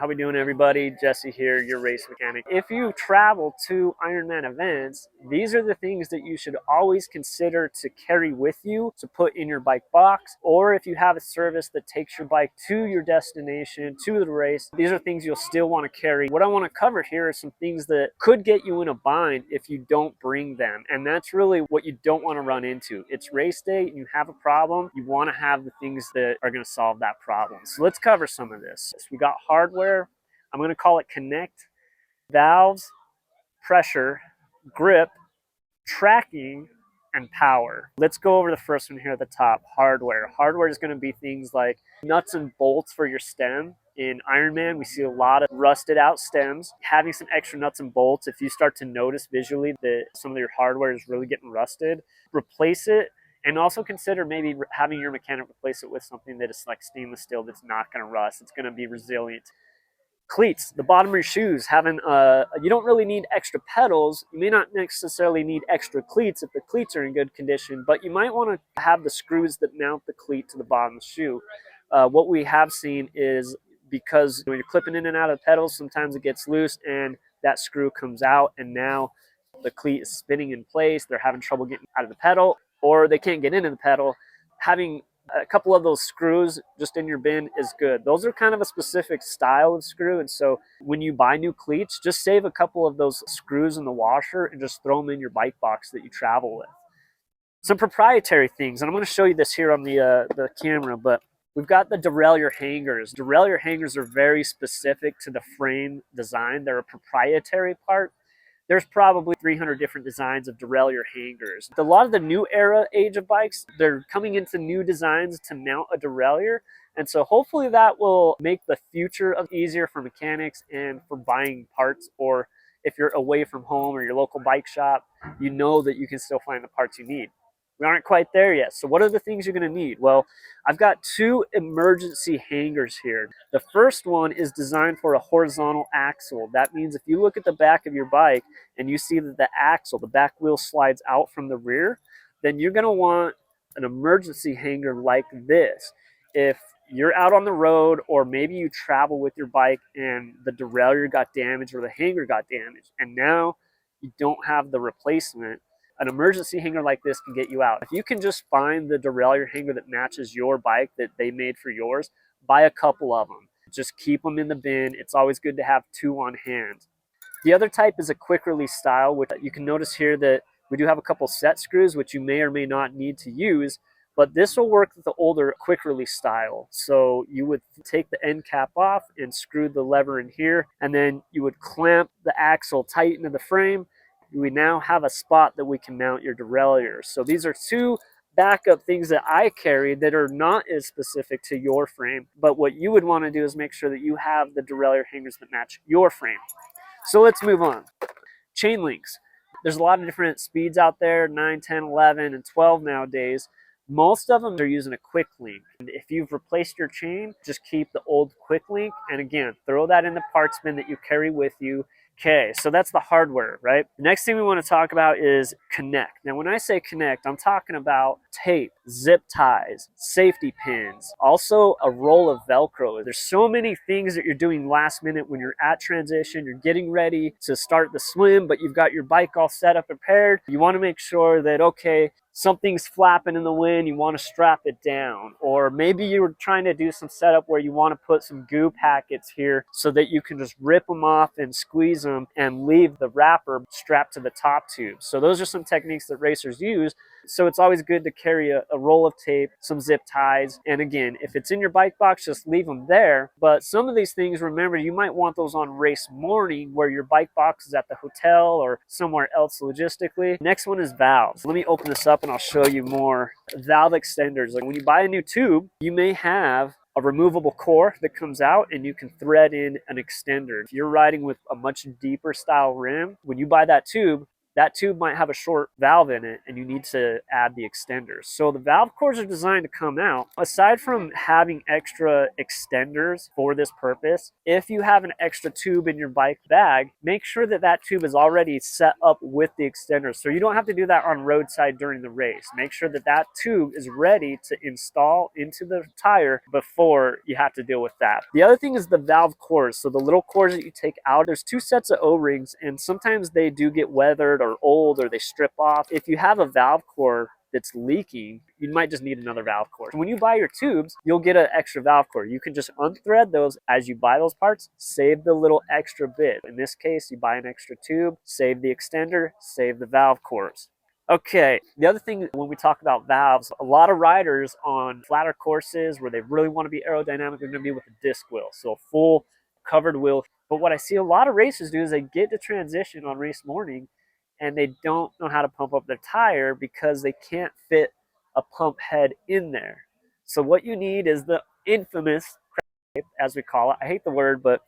How we doing, everybody? Jesse here, your race mechanic. If you travel to Ironman events, these are the things that you should always consider to carry with you to put in your bike box, or if you have a service that takes your bike to your destination, to the race, these are things you'll still want to carry. What I want to cover here are some things that could get you in a bind if you don't bring them, and that's really what you don't want to run into. It's race day, and you have a problem, you want to have the things that are going to solve that problem. So let's cover some of this. We got hardware. I'm going to call it connect, valves, pressure, grip, tracking, and power. Let's go over the first one here at the top, hardware. Hardware is going to be things like nuts and bolts for your stem. In Ironman, we see a lot of rusted out stems. Having some extra nuts and bolts, if you start to notice visually that some of your hardware is really getting rusted, replace it. And also consider maybe having your mechanic replace it with something that is like stainless steel that's not going to rust. It's going to be resilient. Cleats, the bottom of your shoes, you don't really need extra pedals. You may not necessarily need extra cleats if the cleats are in good condition, but you might want to have the screws that mount the cleat to the bottom of the shoe. What we have seen is because when you're clipping in and out of the pedals, sometimes it gets loose and that screw comes out, and now the cleat is spinning in place. They're having trouble getting out of the pedal, or they can't get into the pedal. Having a couple of those screws just in your bin is good. Those are kind of a specific style of screw, and so when you buy new cleats, just save a couple of those screws in the washer and just throw them in your bike box that you travel with. Some proprietary things, and I'm going to show you this here on the camera, but we've got the derailleur hangers. Derailleur hangers are very specific to the frame design. They're a proprietary part. There's probably 300 different designs of derailleur hangers. A lot of the new era age of bikes, they're coming into new designs to mount a derailleur. And so hopefully that will make the future easier for mechanics and for buying parts, or if you're away from home or your local bike shop, you know that you can still find the parts you need. We aren't quite there yet. So what are the things you're going to need? Well, I've got two emergency hangers here. The first one is designed for a horizontal axle. That means if you look at the back of your bike and you see that the axle, the back wheel, slides out from the rear, then you're going to want an emergency hanger like this. If you're out on the road, or maybe you travel with your bike and the derailleur got damaged or the hanger got damaged, and now you don't have the replacement, an emergency hanger like this can get you out. If you can just find the derailleur hanger that matches your bike that they made for yours, buy a couple of them. Just keep them in the bin. It's always good to have two on hand. The other type is a quick release style, which you can notice here that we do have a couple set screws, which you may or may not need to use, but this will work with the older quick release style. So you would take the end cap off and screw the lever in here, and then you would clamp the axle tight into the frame. We now have a spot that we can mount your derailleur. So these are two backup things that I carry that are not as specific to your frame, but what you would want to do is make sure that you have the derailleur hangers that match your frame. So let's move on. Chain links. There's a lot of different speeds out there, 9, 10, 11, and 12 nowadays. Most of them are using a quick link. And if you've replaced your chain, just keep the old quick link. And again, throw that in the parts bin that you carry with you. Okay, so that's the hardware, right? The next thing we want to talk about is connect. Now, when I say connect, I'm talking about tape, zip ties, safety pins, also a roll of Velcro. There's so many things that you're doing last minute when you're at transition, you're getting ready to start the swim, but you've got your bike all set up, prepared. You want to make sure that, okay, something's flapping in the wind, you want to strap it down. Or maybe you're trying to do some setup where you want to put some goo packets here so that you can just rip them off and squeeze them and leave the wrapper strapped to the top tube. So those are some techniques that racers use. So it's always good to carry a roll of tape, some zip ties, and again, if it's in your bike box, just leave them there. But some of these things, remember, you might want those on race morning where your bike box is at the hotel or somewhere else logistically. Next one is valves. Let me open this up and I'll show you more. Valve extenders. Like when you buy a new tube, you may have a removable core that comes out and you can thread in an extender. If you're riding with a much deeper style rim, when you buy that tube, that tube might have a short valve in it and you need to add the extenders. So the valve cores are designed to come out. Aside from having extra extenders for this purpose, if you have an extra tube in your bike bag, make sure that that tube is already set up with the extenders. So you don't have to do that on roadside during the race. Make sure that that tube is ready to install into the tire before you have to deal with that. The other thing is the valve cores. So the little cores that you take out, there's two sets of O-rings, and sometimes they do get weathered or old or they strip off. If you have a valve core that's leaking, you might just need another valve core. When you buy your tubes, you'll get an extra valve core. You can just unthread those as you buy those parts, save the little extra bit. In this case, you buy an extra tube, save the extender, save the valve cores. Okay, the other thing when we talk about valves, a lot of riders on flatter courses where they really want to be aerodynamic, they're going to be with a disc wheel, so a full covered wheel. But what I see a lot of racers do is they get to transition on race morning and they don't know how to pump up their tire because they can't fit a pump head in there. So what you need is the infamous, as we call it, I hate the word, but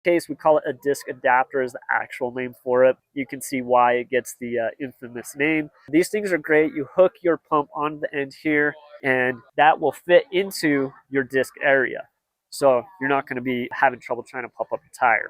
in this case we call it a disc adapter is the actual name for it. You can see why it gets the infamous name. These things are great. You hook your pump on the end here and that will fit into your disc area. So you're not going to be having trouble trying to pump up your tire.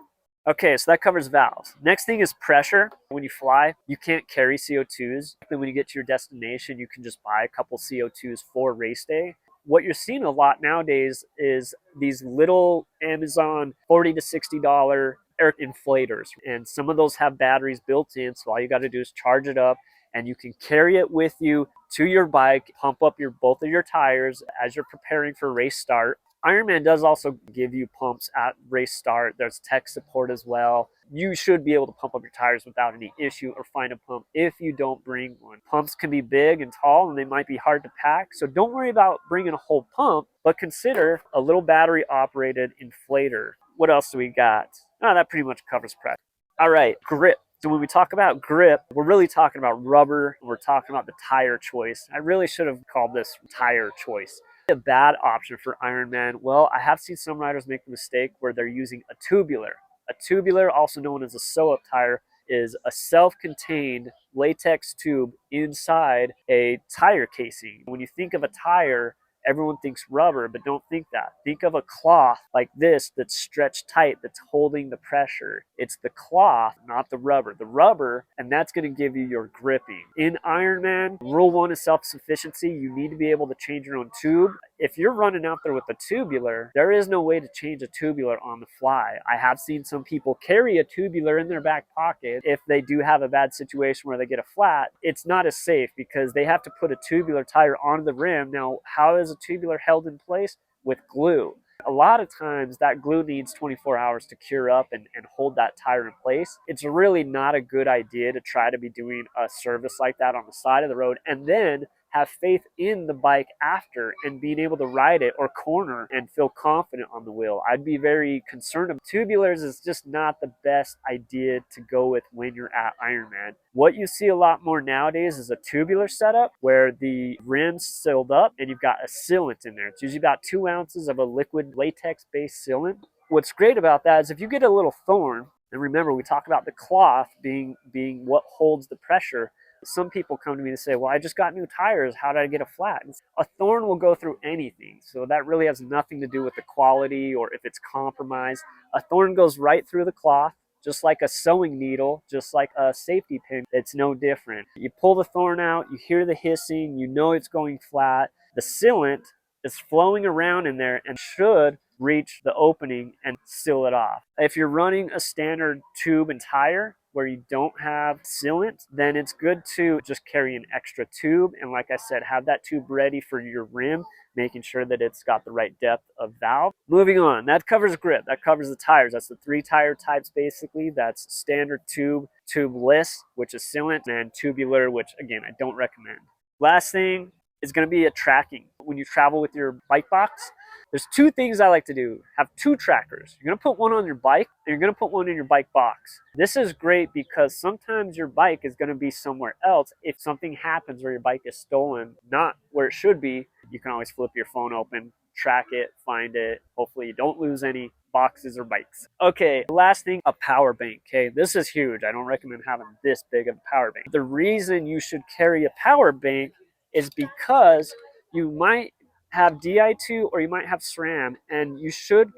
Okay, so that covers valves. Next thing is pressure. When you fly, you can't carry CO2s. Then when you get to your destination, you can just buy a couple CO2s for race day. What you're seeing a lot nowadays is these little Amazon $40 to $60 air inflators. And some of those have batteries built in, so all you got to do is charge it up and you can carry it with you to your bike, pump up both of your tires as you're preparing for race start. Ironman does also give you pumps at race start. There's tech support as well. You should be able to pump up your tires without any issue or find a pump if you don't bring one. Pumps can be big and tall and they might be hard to pack. So don't worry about bringing a whole pump, but consider a little battery operated inflator. What else do we got? Oh, that pretty much covers pressure. All right, grip. So when we talk about grip, we're really talking about rubber. We're talking about the tire choice. I really should have called this tire choice. A bad option for Ironman, well, I have seen some riders make the mistake where they're using a tubular. A tubular, also known as a sew-up tire, is a self-contained latex tube inside a tire casing. When you think of a tire, everyone thinks rubber, but don't think that. Think of a cloth like this that's stretched tight, that's holding the pressure. It's the cloth, not the rubber. The rubber, and that's going to give you your gripping. In Ironman, rule one is self-sufficiency. You need to be able to change your own tube. If you're running out there with a tubular, there is no way to change a tubular on the fly. I have seen some people carry a tubular in their back pocket. If they do have a bad situation where they get a flat, it's not as safe because they have to put a tubular tire on the rim. Now, how is a tubular held in place? With glue. A lot of times that glue needs 24 hours to cure up and hold that tire in place. It's really not a good idea to try to be doing a service like that on the side of the road and then have faith in the bike after and being able to ride it or corner and feel confident on the wheel. I'd be very concerned. Tubulars is just not the best idea to go with when you're at Ironman. What you see a lot more nowadays is a tubular setup where the rim's sealed up and you've got a sealant in there. It's usually about 2 ounces of a liquid latex-based sealant. What's great about that is if you get a little thorn, and remember we talk about the cloth being what holds the pressure. Some people come to me and say, well, I just got new tires. How did I get a flat? And a thorn will go through anything. So that really has nothing to do with the quality or if it's compromised. A thorn goes right through the cloth, just like a sewing needle, just like a safety pin. It's no different. You pull the thorn out, you hear the hissing, you know it's going flat. The sealant is flowing around in there and should reach the opening and seal it off. If you're running a standard tube and tire where you don't have sealant, then it's good to just carry an extra tube. And like I said, have that tube ready for your rim, making sure that it's got the right depth of valve. Moving on, that covers grip, that covers the tires. That's the 3 tire types basically. That's standard tube, tubeless, which is sealant, and tubular, which again, I don't recommend. Last thing is going to be a tracking. When you travel with your bike box, there's 2 things I like to do. Have 2 trackers. You're going to put one on your bike and you're going to put one in your bike box. This is great because sometimes your bike is going to be somewhere else. If something happens where your bike is stolen, not where it should be, you can always flip your phone open, track it, find it. Hopefully you don't lose any boxes or bikes. Okay, last thing, a power bank. Okay, this is huge. I don't recommend having this big of a power bank. The reason you should carry a power bank is because you might have Di2 or you might have SRAM, and you should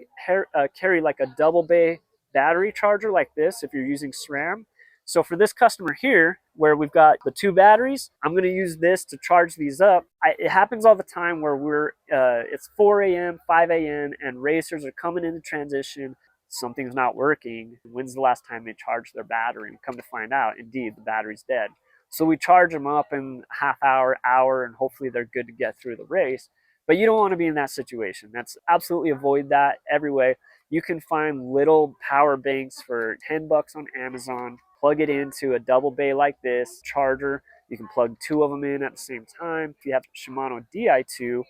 carry like a double bay battery charger like this if you're using SRAM. So for this customer here, where we've got the 2 batteries, I'm going to use this to charge these up. It happens all the time where it's 4 a.m., 5 a.m., and racers are coming into transition. Something's not working. When's the last time they charged their battery? Come to find out, indeed, the battery's dead. So we charge them up in half hour, and hopefully they're good to get through the race. But you don't want to be in that situation. That's absolutely avoid that every way. You can find little power banks for $10 on Amazon. Plug it into a double bay like this charger. You can plug 2 of them in at the same time. If you have Shimano Di2,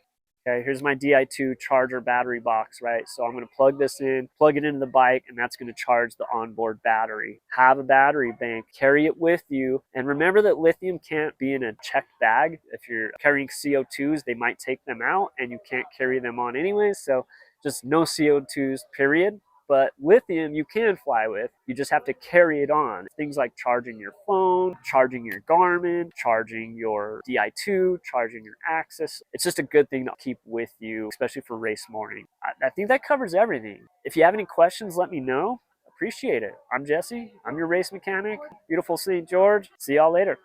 okay, here's my Di2 charger battery box, right? So I'm going to plug this in, plug it into the bike, and that's going to charge the onboard battery. Have a battery bank, carry it with you, and remember that lithium can't be in a checked bag. If you're carrying CO2s, they might take them out, and you can't carry them on anyways, so just no CO2s, period. But lithium you can fly with. You just have to carry it on. Things like charging your phone, charging your Garmin, charging your Di2, charging your Axis. It's just a good thing to keep with you, especially for race morning. I think that covers everything. If you have any questions, let me know. Appreciate it. I'm Jesse. I'm your race mechanic. Beautiful St. George. See y'all later.